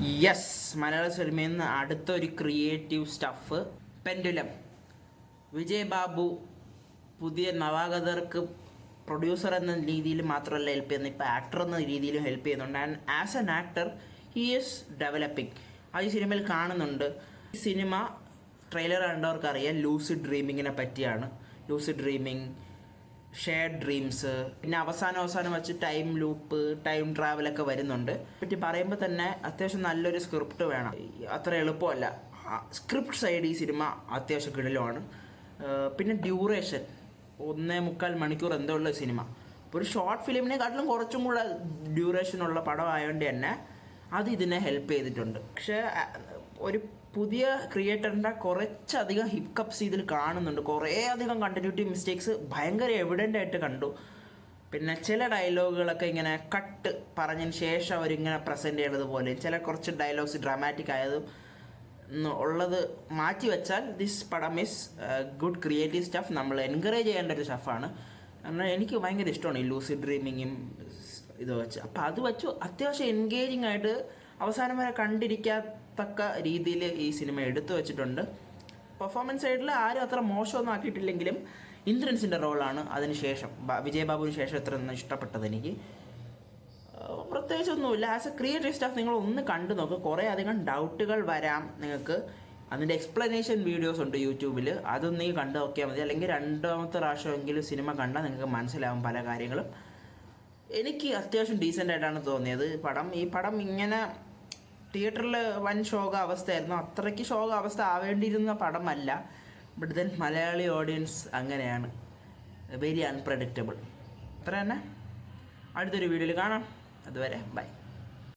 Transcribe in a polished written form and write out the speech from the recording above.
Yes, മലയാള സിനിമയിൽ നിന്ന് അടുത്തൊരു creative stuff pendulum. Vijay Babu പുതിയ നവാഗതർക്ക് പ്രൊഡ്യൂസർ എന്ന രീതിയിൽ മാത്രമല്ല ഹെൽപ്പ് ചെയ്യുന്നത്, ഇപ്പോൾ ആക്ടർ എന്ന രീതിയിലും ഹെൽപ്പ് ചെയ്യുന്നുണ്ട്. And as an actor he is developing. അത് ഈ സിനിമയിൽ കാണുന്നുണ്ട്. ഈ സിനിമ ട്രെയിലർ കണ്ടവർക്കറിയാം ലൂസിഡ് ഡ്രീമിങ്ങിനെ പറ്റിയാണ്. ലൂസിഡ് ഡ്രീമിങ്, ഷെയർഡ് ഡ്രീംസ്, പിന്നെ അവസാനം വെച്ച് ടൈം ലൂപ്പ്, ടൈം ട്രാവലൊക്കെ വരുന്നുണ്ട്. പറ്റി പറയുമ്പോൾ തന്നെ അത്യാവശ്യം നല്ലൊരു സ്ക്രിപ്റ്റ് വേണം. അത്ര എളുപ്പമല്ല. സ്ക്രിപ്റ്റ് സൈഡ് ഈ സിനിമ അത്യാവശ്യം കിടലുമാണ്. പിന്നെ ഡ്യൂറേഷൻ 1.25 മണിക്കൂർ എന്തോ ഉള്ള സിനിമ. ഒരു ഷോർട്ട് ഫിലിമിനെക്കാട്ടിലും കുറച്ചും കൂടെ ഡ്യൂറേഷനുള്ള പടമായതുകൊണ്ട് തന്നെ അത് ഇതിനെ ഹെൽപ്പ് ചെയ്തിട്ടുണ്ട്. പക്ഷേ ഒരു പുതിയ ക്രിയേറ്ററിൻ്റെ കുറച്ചധികം ഹിക്കപ്സ് ഇതിൽ കാണുന്നുണ്ട്. കുറേ അധികം കണ്ടിന്യൂറ്റി മിസ്റ്റേക്സ് ഭയങ്കര എവിഡൻ്റ് ആയിട്ട് കണ്ടു. പിന്നെ ചില ഡയലോഗുകളൊക്കെ ഇങ്ങനെ കട്ട് പറഞ്ഞതിന് ശേഷം അവരിങ്ങനെ പ്രസൻറ്റ് ചെയ്യണത് പോലെ, ചില കുറച്ച് ഡയലോഗ്സ് ഡ്രാമാറ്റിക് ആയതും ഉള്ളത് മാറ്റി വെച്ചാൽ ദിസ് പടം ഈസ് ഗുഡ് ക്രിയേറ്റീവ് സ്റ്റഫ്. നമ്മൾ എൻകറേജ് ചെയ്യേണ്ട ഒരു സ്റ്റഫാണ്. കാരണം എനിക്ക് ഭയങ്കര ഇഷ്ടമാണ് ഈ ലൂസിഡ് ഡ്രീമിങ്ങും ഇത് വെച്ച്. അപ്പോൾ അത് വെച്ചു അത്യാവശ്യം എൻഗേജിങ് ആയിട്ട് അവസാനം വരെ കണ്ടിരിക്കത്തക്ക രീതിയിൽ ഈ സിനിമ എടുത്തു വെച്ചിട്ടുണ്ട്. പെർഫോമൻസ് സൈഡിൽ ആരും അത്ര മോശമൊന്നും ആക്കിയിട്ടില്ലെങ്കിലും ഇന്ദ്രൻസിൻ്റെ റോളാണ് അതിനുശേഷം, വിജയ് ബാബുവിന് ശേഷം ഇത്ര ഇഷ്ടപ്പെട്ടത്. എനിക്ക് പ്രത്യേകിച്ചൊന്നുമില്ല. ആസ് എ ക്രിയേറ്റീവ് സ്റ്റാഫ് നിങ്ങൾ ഒന്ന് കണ്ടു നോക്ക്. കുറേ അധികം ഡൗട്ടുകൾ വരാം നിങ്ങൾക്ക്. അതിൻ്റെ എക്സ്പ്ലനേഷൻ വീഡിയോസ് ഉണ്ട് യൂട്യൂബിൽ, അതൊന്ന് നീ കണ്ടു നോക്കിയാൽ മതി. അല്ലെങ്കിൽ രണ്ടാമത്തെ പ്രാവശ്യമെങ്കിലും സിനിമ കണ്ടാൽ നിങ്ങൾക്ക് മനസ്സിലാവും പല കാര്യങ്ങളും. എനിക്ക് അത്യാവശ്യം ഡീസൻ്റ് ആയിട്ടാണ് തോന്നിയത് ഈ പടം ഇങ്ങനെ തിയേറ്ററിൽ വൻ ശോക അവസ്ഥയായിരുന്നു. അത്രയ്ക്ക് ശോക അവസ്ഥ ആവേണ്ടിയിരുന്ന പടമല്ല. ബട്ട് ദെൻ മലയാളി ഓഡിയൻസ് അങ്ങനെയാണ്, വെരി അൺപ്രഡിക്റ്റബിൾ. അത്ര തന്നെ. അടുത്തൊരു വീഡിയോയിൽ കാണാം. അതുവരെ ബൈ.